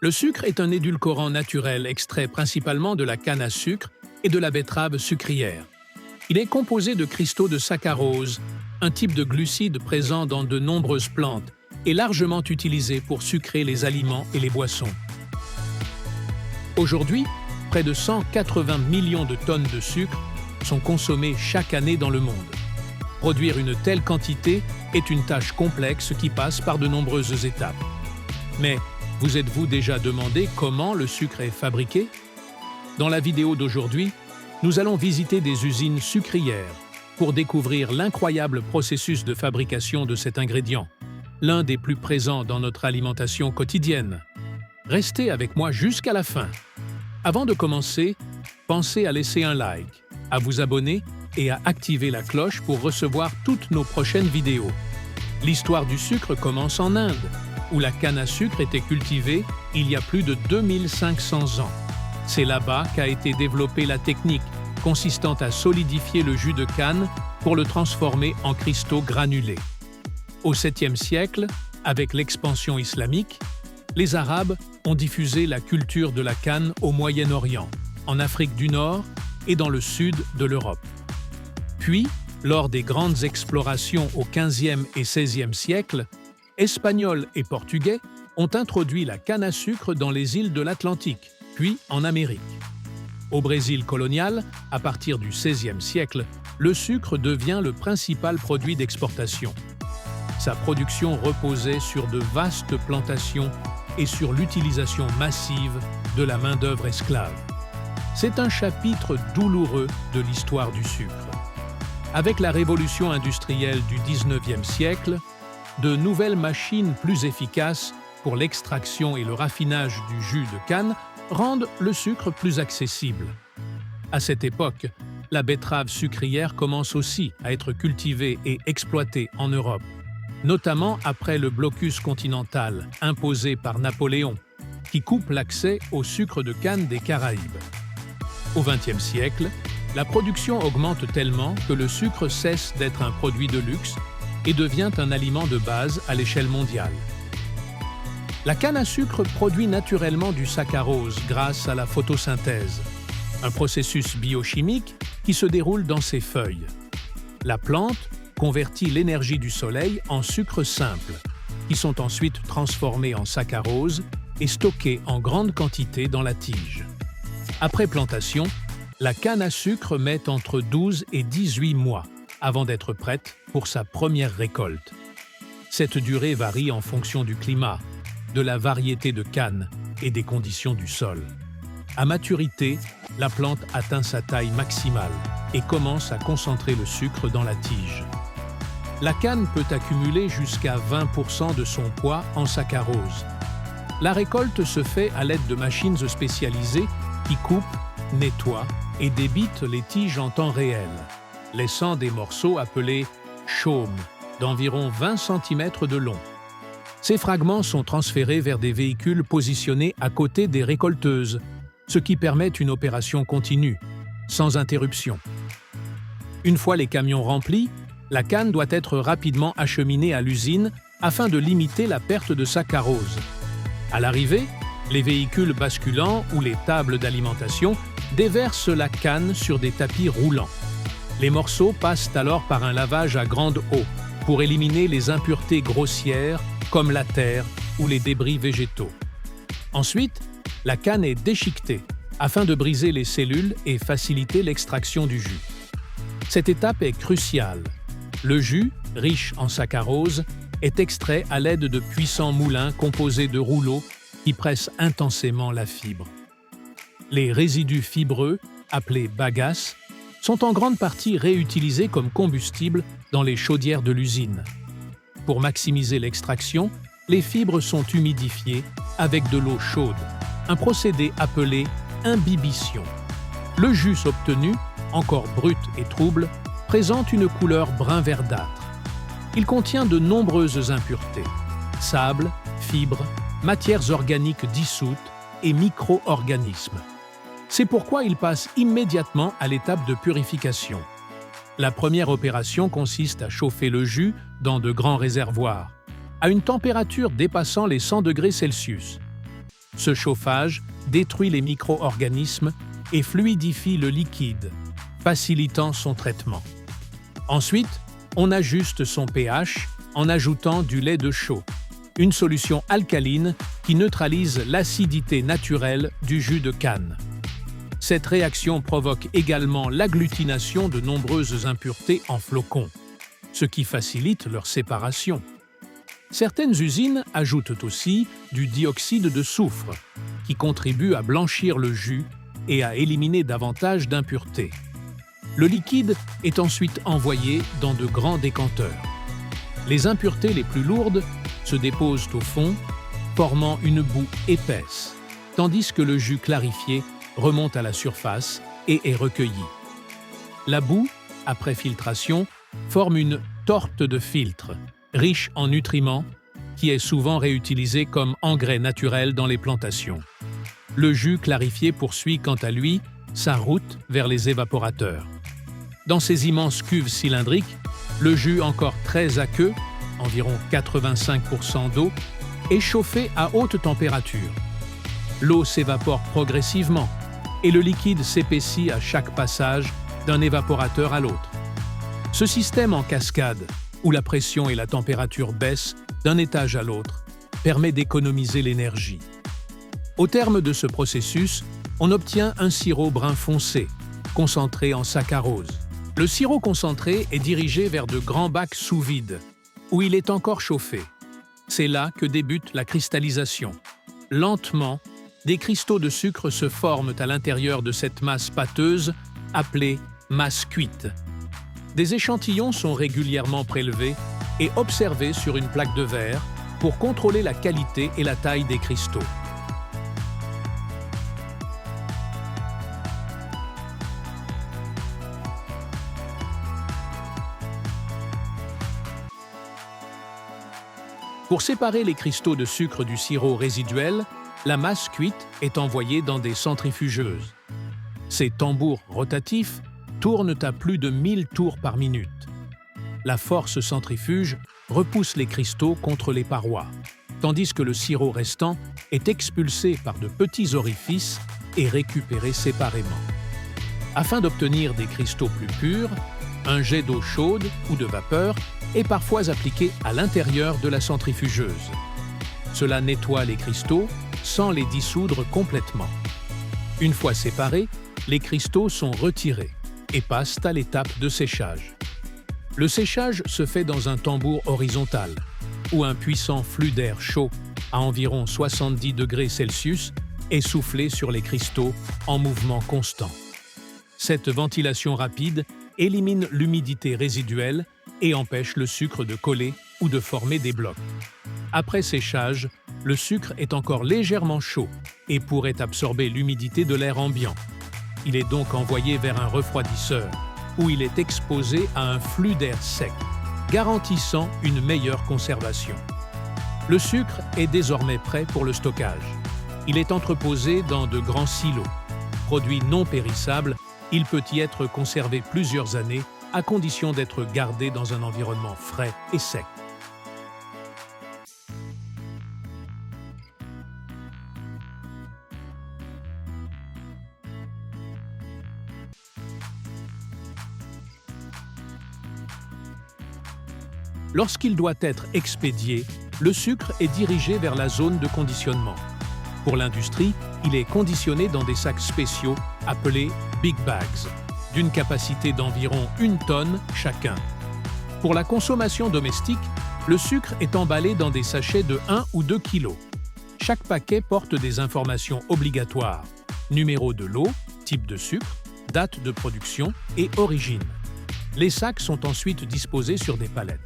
Le sucre est un édulcorant naturel extrait principalement de la canne à sucre et de la betterave sucrière. Il est composé de cristaux de saccharose, un type de glucide présent dans de nombreuses plantes et largement utilisé pour sucrer les aliments et les boissons. Aujourd'hui, près de 180 millions de tonnes de sucre sont consommées chaque année dans le monde. Produire une telle quantité est une tâche complexe qui passe par de nombreuses étapes. Mais vous êtes-vous déjà demandé comment le sucre est fabriqué? Dans la vidéo d'aujourd'hui, nous allons visiter des usines sucrières pour découvrir l'incroyable processus de fabrication de cet ingrédient, l'un des plus présents dans notre alimentation quotidienne. Restez avec moi jusqu'à la fin. Avant de commencer, pensez à laisser un like, à vous abonner et à activer la cloche pour recevoir toutes nos prochaines vidéos. L'histoire du sucre commence en Inde, où la canne à sucre était cultivée il y a plus de 2500 ans. C'est là-bas qu'a été développée la technique consistant à solidifier le jus de canne pour le transformer en cristaux granulés. Au 7e siècle, avec l'expansion islamique, les Arabes ont diffusé la culture de la canne au Moyen-Orient, en Afrique du Nord et dans le sud de l'Europe. Puis, lors des grandes explorations au XVe et XVIe siècle, Espagnols et Portugais ont introduit la canne à sucre dans les îles de l'Atlantique, puis en Amérique. Au Brésil colonial, à partir du XVIe siècle, le sucre devient le principal produit d'exportation. Sa production reposait sur de vastes plantations et sur l'utilisation massive de la main-d'œuvre esclave. C'est un chapitre douloureux de l'histoire du sucre. Avec la révolution industrielle du XIXe siècle, de nouvelles machines plus efficaces pour l'extraction et le raffinage du jus de canne rendent le sucre plus accessible. À cette époque, la betterave sucrière commence aussi à être cultivée et exploitée en Europe, notamment après le blocus continental imposé par Napoléon, qui coupe l'accès au sucre de canne des Caraïbes. Au XXe siècle, la production augmente tellement que le sucre cesse d'être un produit de luxe et devient un aliment de base à l'échelle mondiale. La canne à sucre produit naturellement du saccharose grâce à la photosynthèse, un processus biochimique qui se déroule dans ses feuilles. La plante convertit l'énergie du soleil en sucre simple, qui sont ensuite transformés en saccharose et stockés en grande quantité dans la tige. Après plantation, la canne à sucre met entre 12 et 18 mois avant d'être prête pour sa première récolte. Cette durée varie en fonction du climat, de la variété de canne et des conditions du sol. À maturité, la plante atteint sa taille maximale et commence à concentrer le sucre dans la tige. La canne peut accumuler jusqu'à 20% de son poids en saccharose. La récolte se fait à l'aide de machines spécialisées qui coupent, nettoient et débitent les tiges en temps réel, laissant des morceaux appelés chaumes d'environ 20 cm de long. Ces fragments sont transférés vers des véhicules positionnés à côté des récolteuses, ce qui permet une opération continue, sans interruption. Une fois les camions remplis, la canne doit être rapidement acheminée à l'usine afin de limiter la perte de saccharose. À l'arrivée, les véhicules basculants ou les tables d'alimentation déversent la canne sur des tapis roulants. Les morceaux passent alors par un lavage à grande eau pour éliminer les impuretés grossières comme la terre ou les débris végétaux. Ensuite, la canne est déchiquetée afin de briser les cellules et faciliter l'extraction du jus. Cette étape est cruciale. Le jus, riche en saccharose, est extrait à l'aide de puissants moulins composés de rouleaux qui pressent intensément la fibre. Les résidus fibreux, appelés bagasses, sont en grande partie réutilisés comme combustible dans les chaudières de l'usine. Pour maximiser l'extraction, les fibres sont humidifiées avec de l'eau chaude, un procédé appelé imbibition. Le jus obtenu, encore brut et trouble, présente une couleur brun verdâtre. Il contient de nombreuses impuretés, sable, fibres, matières organiques dissoutes et micro-organismes. C'est pourquoi il passe immédiatement à l'étape de purification. La première opération consiste à chauffer le jus dans de grands réservoirs, à une température dépassant les 100 degrés Celsius. Ce chauffage détruit les micro-organismes et fluidifie le liquide, facilitant son traitement. Ensuite, on ajuste son pH en ajoutant du lait de chaux, une solution alcaline qui neutralise l'acidité naturelle du jus de canne. Cette réaction provoque également l'agglutination de nombreuses impuretés en flocons, ce qui facilite leur séparation. Certaines usines ajoutent aussi du dioxyde de soufre, qui contribue à blanchir le jus et à éliminer davantage d'impuretés. Le liquide est ensuite envoyé dans de grands décanteurs. Les impuretés les plus lourdes se déposent au fond, formant une boue épaisse, tandis que le jus clarifié remonte à la surface et est recueilli. La boue, après filtration, forme une torte de filtre, riche en nutriments, qui est souvent réutilisée comme engrais naturel dans les plantations. Le jus clarifié poursuit quant à lui sa route vers les évaporateurs. Dans ces immenses cuves cylindriques, le jus encore très aqueux, environ 85% d'eau, est chauffé à haute température. L'eau s'évapore progressivement et le liquide s'épaissit à chaque passage d'un évaporateur à l'autre. Ce système en cascade, où la pression et la température baissent d'un étage à l'autre, permet d'économiser l'énergie. Au terme de ce processus, on obtient un sirop brun foncé, concentré en saccharose. Le sirop concentré est dirigé vers de grands bacs sous vide, où il est encore chauffé. C'est là que débute la cristallisation. Lentement, des cristaux de sucre se forment à l'intérieur de cette masse pâteuse, appelée masse cuite. Des échantillons sont régulièrement prélevés et observés sur une plaque de verre pour contrôler la qualité et la taille des cristaux. Pour séparer les cristaux de sucre du sirop résiduel, la masse cuite est envoyée dans des centrifugeuses. Ces tambours rotatifs tournent à plus de 1000 tours par minute. La force centrifuge repousse les cristaux contre les parois, tandis que le sirop restant est expulsé par de petits orifices et récupéré séparément. Afin d'obtenir des cristaux plus purs, un jet d'eau chaude ou de vapeur est parfois appliqué à l'intérieur de la centrifugeuse. Cela nettoie les cristaux sans les dissoudre complètement. Une fois séparés, les cristaux sont retirés et passent à l'étape de séchage. Le séchage se fait dans un tambour horizontal, où un puissant flux d'air chaud à environ 70 degrés Celsius est soufflé sur les cristaux en mouvement constant. Cette ventilation rapide élimine l'humidité résiduelle et empêche le sucre de coller ou de former des blocs. Après séchage, le sucre est encore légèrement chaud et pourrait absorber l'humidité de l'air ambiant. Il est donc envoyé vers un refroidisseur, où il est exposé à un flux d'air sec, garantissant une meilleure conservation. Le sucre est désormais prêt pour le stockage. Il est entreposé dans de grands silos. Produit non périssable, il peut y être conservé plusieurs années à condition d'être gardé dans un environnement frais et sec. Lorsqu'il doit être expédié, le sucre est dirigé vers la zone de conditionnement. Pour l'industrie, il est conditionné dans des sacs spéciaux appelés Big Bags, d'une capacité d'environ 1 tonne chacun. Pour la consommation domestique, le sucre est emballé dans des sachets de 1 ou 2 kg. Chaque paquet porte des informations obligatoires: numéro de lot, type de sucre, date de production et origine. Les sacs sont ensuite disposés sur des palettes,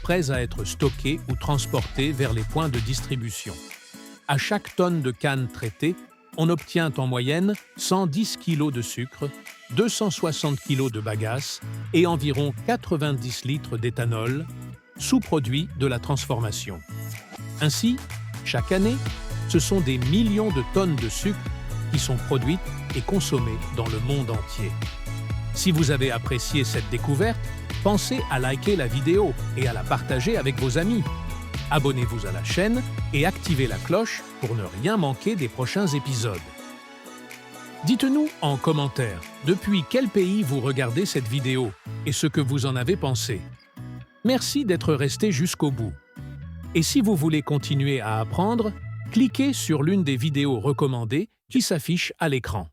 prêts à être stockés ou transportés vers les points de distribution. À chaque tonne de canne traitée, on obtient en moyenne 110 kg de sucre, 260 kg de bagasse et environ 90 litres d'éthanol, sous-produit de la transformation. Ainsi, chaque année, ce sont des millions de tonnes de sucre qui sont produites et consommées dans le monde entier. Si vous avez apprécié cette découverte, pensez à liker la vidéo et à la partager avec vos amis. Abonnez-vous à la chaîne et activez la cloche pour ne rien manquer des prochains épisodes. Dites-nous en commentaire depuis quel pays vous regardez cette vidéo et ce que vous en avez pensé. Merci d'être resté jusqu'au bout. Et si vous voulez continuer à apprendre, cliquez sur l'une des vidéos recommandées qui s'affiche à l'écran.